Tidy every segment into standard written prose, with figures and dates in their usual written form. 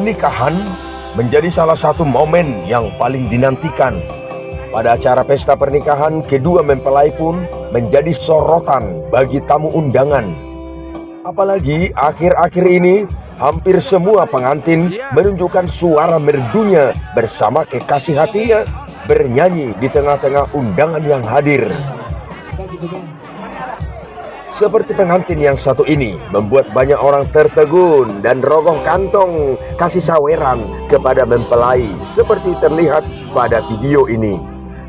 Pernikahan menjadi salah satu momen yang paling dinantikan. Pada acara pesta pernikahan, kedua mempelai pun menjadi sorotan bagi tamu undangan. Apalagi akhir-akhir ini, hampir semua pengantin menunjukkan suara merdunya bersama kekasih hatinya bernyanyi di tengah-tengah undangan yang hadir. Seperti pengantin yang satu ini, membuat banyak orang tertegun dan rogoh kantong kasih saweran kepada mempelai seperti terlihat pada video ini.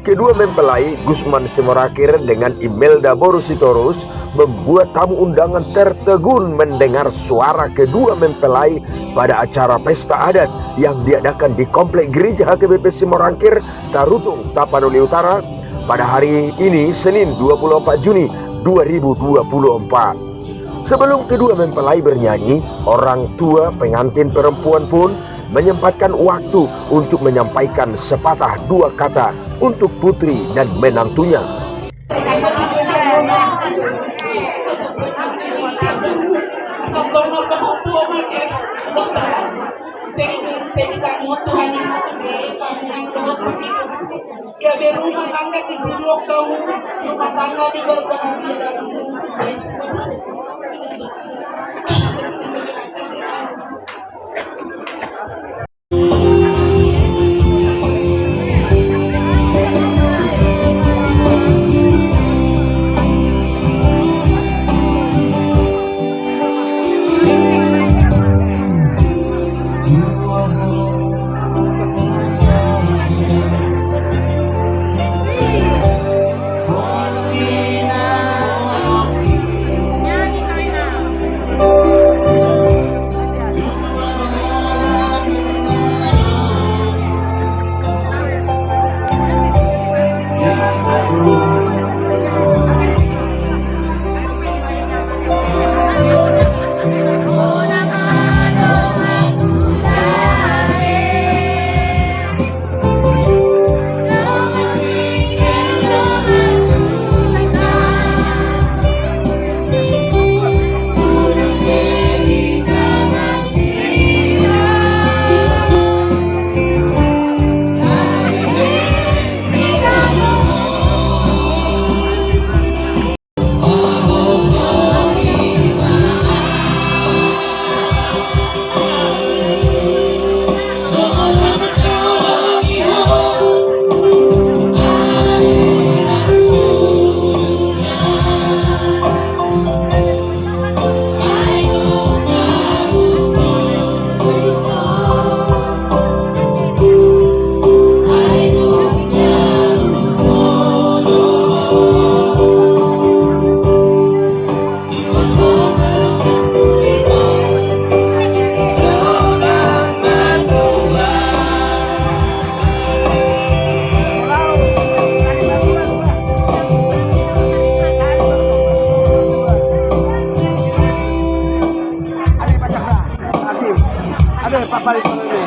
Kedua mempelai, Gusman Simorakir dengan Imelda Borusitorus, membuat tamu undangan tertegun mendengar suara kedua mempelai pada acara pesta adat yang diadakan di Komplek Gereja HKBP Simorakir, Tarutung, Tapanuli Utara pada hari ini, Senin 24 Juni 2024. Sebelum kedua mempelai bernyanyi, orang tua pengantin perempuan pun menyempatkan waktu untuk menyampaikan sepatah dua kata untuk putri dan menantunya. Rumah tangga si buruk kamu, rumah tangga di berbahagia dalam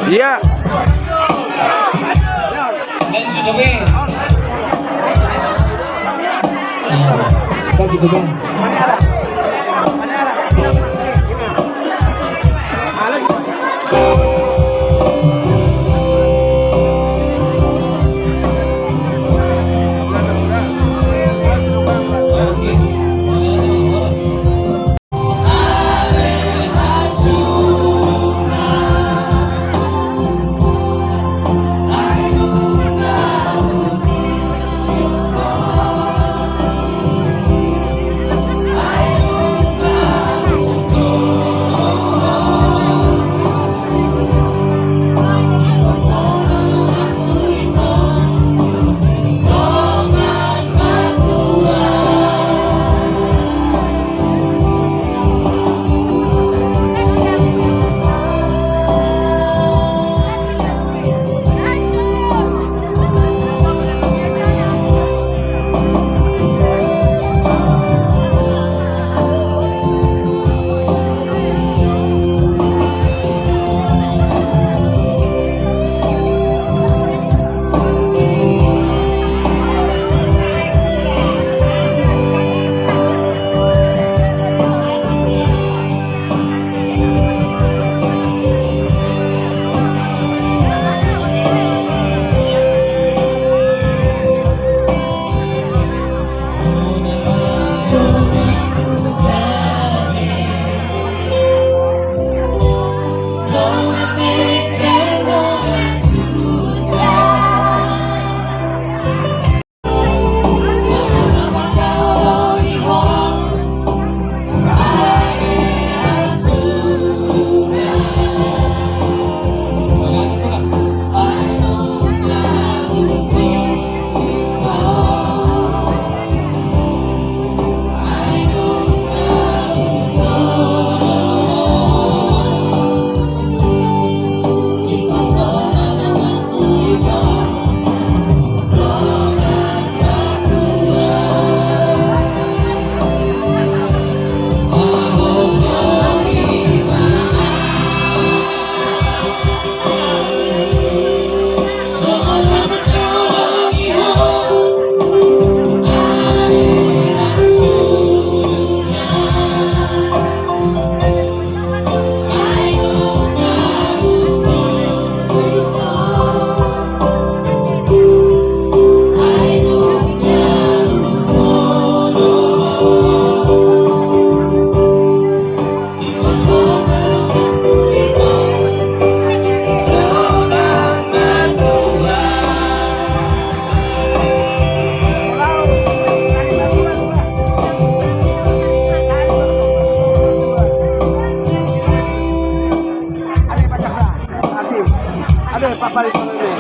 Iya.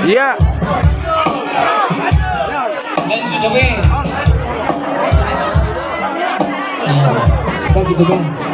Iya. Kita gitu kan.